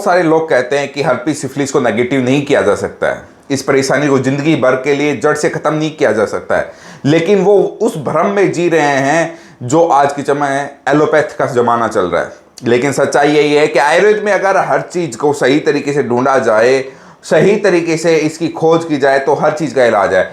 बहुत सारे लोग कहते हैं कि हर्पीस सिफिलिस को नेगेटिव नहीं किया जा सकता है, इस परेशानी को जिंदगी भर के लिए जड़ से खत्म नहीं किया जा सकता है, लेकिन वो उस भ्रम में जी रहे हैं जो आज के समय एलोपैथ का जमाना चल रहा है। लेकिन सच्चाई यही है कि आयुर्वेद में अगर हर चीज को सही तरीके से ढूंढा जाए, सही तरीके से इसकी खोज की जाए तो हर चीज का इलाज है।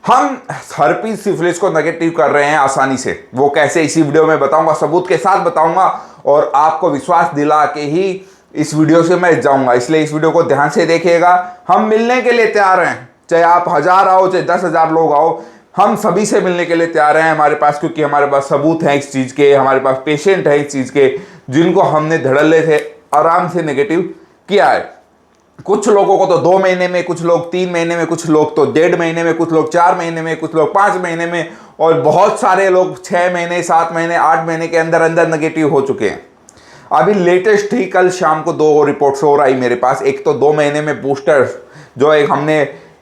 हम हर्पीस सिफिलिस को नेगेटिव कर रहे हैं आसानी से, वो कैसे इसी वीडियो में बताऊंगा, सबूत के साथ बताऊंगा और आपको विश्वास दिला के ही इस वीडियो से मैं जाऊंगा। इसलिए इस वीडियो को ध्यान से देखिएगा। हम मिलने के लिए तैयार हैं, चाहे आप 1000 आओ चाहे 10,000 लोग आओ, हम सभी से मिलने के लिए तैयार हैं हमारे पास, क्योंकि हमारे पास सबूत हैं इस चीज के, हमारे पास पेशेंट है इस चीज के जिनको हमने धड़ल्ले से आराम से नेगेटिव किया है। कुछ लोगों को तो 2 महीने में, कुछ लोग 3 महीने में, कुछ लोग तो 1.5 महीने में, कुछ लोग 4 महीने में, कुछ लोग 5 महीने में और बहुत सारे लोग 6 महीने, 7 महीने, 8 महीने के अंदर अंदर नेगेटिव हो चुके हैं। अभी लेटेस्ट ही कल शाम को 2 रिपोर्ट्स और आई मेरे पास। एक तो 2 महीने में बूस्टर, जो एक हमने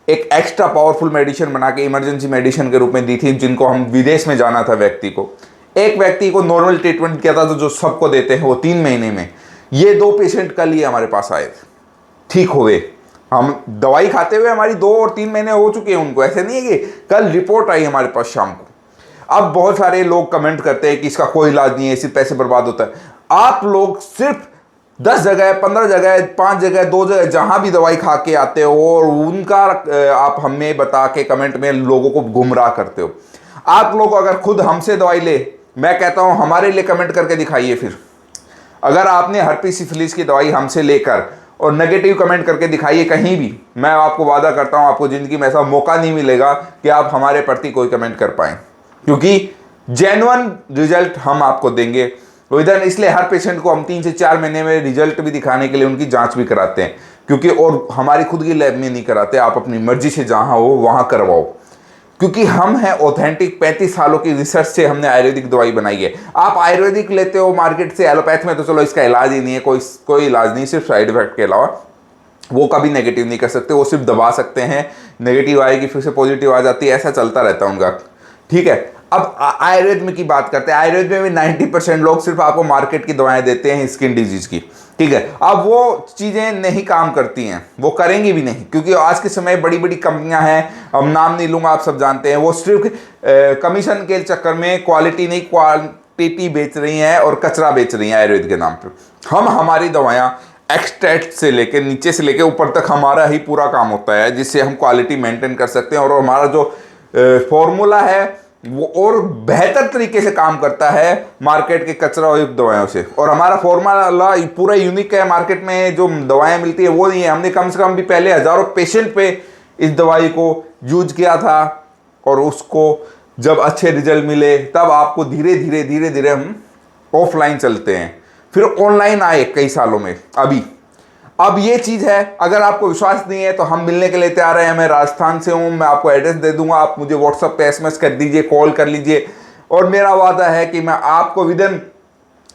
एक एक्स्ट्रा पावरफुल मेडिसिन बना के इमरजेंसी मेडिसिन के रूप में दी थी, जिनको हम विदेश में जाना था व्यक्ति को। एक व्यक्ति को नॉर्मल ट्रीटमेंट किया था तो जो सबको देते हैं वो 3 महीने में। ये 2 पेशेंट कल ही हमारे पास आए, ठीक हुए। हम दवाई खाते हुए हमारी 2 और 3 महीने हो चुके हैं उनको, ऐसे नहीं है कि कल रिपोर्ट आई हमारे पास शाम को। अब बहुत सारे लोग कमेंट करते हैं कि इसका कोई इलाज नहीं है, सिर्फ पैसे बर्बाद होता है। आप लोग सिर्फ 10 जगह, 15 जगह, 5 जगह, 2 जगह जहां भी दवाई खा के आते हो और उनका आप हमें बता के कमेंट में लोगों को गुमराह करते हो। आप लोग अगर खुद हमसे दवाई ले, मैं कहता हूं हमारे लिए कमेंट करके दिखाइए। फिर अगर आपने हर्पीस सिफिलिस की दवाई हमसे लेकर और नेगेटिव कमेंट करके दिखाइए कहीं भी, मैं आपको वादा करता हूं आपको जिंदगी में ऐसा मौका नहीं मिलेगा कि आप हमारे प्रति कोई कमेंट कर पाएं, क्योंकि जेन्युइन रिजल्ट हम आपको देंगे। इधर इसलिए हर पेशेंट को हम 3 से 4 महीने में रिजल्ट भी दिखाने के लिए उनकी जांच भी कराते हैं, क्योंकि और हमारी खुद की लैब में नहीं कराते, आप अपनी मर्जी से जहां हो वहां करवाओ, क्योंकि हम हैं ऑथेंटिक। 35 सालों की रिसर्च से हमने आयुर्वेदिक दवाई बनाई है। आप आयुर्वेदिक लेते हो मार्केट से, एलोपैथ में तो चलो इसका इलाज ही नहीं है, कोई इलाज नहीं, सिर्फ साइड इफेक्ट के अलावा। वो कभी नेगेटिव नहीं कर सकते, वो सिर्फ दबा सकते हैं, नेगेटिव आएगी फिर से पॉजिटिव आ जाती है, ऐसा चलता रहता है उनका। ठीक है, अब आयुर्वेद में की बात करते हैं। आयुर्वेद में भी 90% लोग सिर्फ आपको मार्केट की दवाएं देते हैं स्किन डिजीज की। ठीक है, अब वो चीजें नहीं काम करती हैं, वो करेंगी भी नहीं, क्योंकि आज के समय बड़ी बड़ी कंपनियां हैं, अब नाम नहीं लूंगा, आप सब जानते हैं, वो सिर्फ कमीशन के चक्कर में क्वालिटी नहीं क्वांटिटी बेच रही हैं और कचरा बेच रही हैं आयुर्वेद के नाम पे। हम हमारी दवायां एक्सट्रैक्ट से लेकर नीचे से लेकर ऊपर तक हमारा ही पूरा काम होता है, जिससे हम क्वालिटी मेंटेन कर सकते हैं और हमारा जो फॉर्मूला है वो और बेहतर तरीके से काम करता है मार्केट के कचरा युक्त दवाओं से। और हमारा फॉर्मूला पूरा यूनिक है, मार्केट में जो दवाएं मिलती है वो नहीं है। हमने कम से कम भी पहले हजारों पेशेंट पे इस दवाई को यूज किया था और उसको जब अच्छे रिजल्ट मिले तब आपको धीरे धीरे धीरे धीरे हम ऑफलाइन चलते हैं, फिर ऑनलाइन आए कई सालों में। अब ये चीज़ है, अगर आपको विश्वास नहीं है तो हम मिलने के लिए तैयार हैं। मैं राजस्थान से हूँ, मैं आपको एड्रेस दे दूंगा, आप मुझे व्हाट्सएप पे SMS कर दीजिए, कॉल कर लीजिए और मेरा वादा है कि मैं आपको विदिन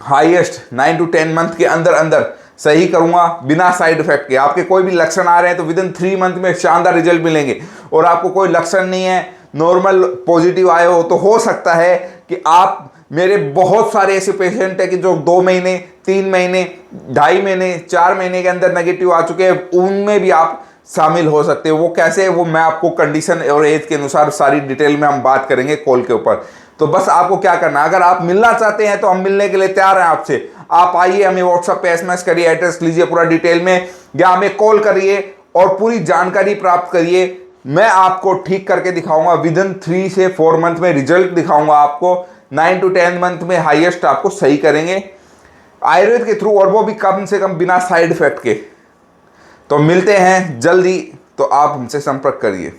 हाईएस्ट 9 to 10 मंथ के अंदर अंदर सही करूंगा बिना साइड इफेक्ट के। आपके कोई भी लक्षण आ रहे हैं तो विदिन 3 मंथ में शानदार रिजल्ट मिलेंगे, और आपको कोई लक्षण नहीं है, नॉर्मल पॉजिटिव आए हो तो हो सकता है कि आप, मेरे बहुत सारे ऐसे पेशेंट है कि जो 2 महीने, 3 महीने, 2.5 महीने, 4 महीने के अंदर नेगेटिव आ चुके हैं, उनमें भी आप शामिल हो सकते हो। वो कैसे, वो मैं आपको कंडीशन और एज के अनुसार सारी डिटेल में हम बात करेंगे कॉल के ऊपर। तो बस आपको क्या करना है, अगर आप मिलना चाहते हैं तो हम मिलने के लिए तैयार हैं आपसे। आप आइए, हमें व्हाट्सएप पे SMS करिए, एड्रेस लीजिए पूरा डिटेल में, या हमें कॉल करिए और पूरी जानकारी प्राप्त करिए। मैं आपको ठीक करके दिखाऊंगा, विदिन 3 से 4 मंथ में रिजल्ट दिखाऊंगा आपको, 9 to 10 मंथ में हाईएस्ट आपको सही करेंगे आयुर्वेद के थ्रू, और वो भी कम से कम बिना साइड इफेक्ट के। तो मिलते हैं जल्दी, तो आप हमसे संपर्क करिए।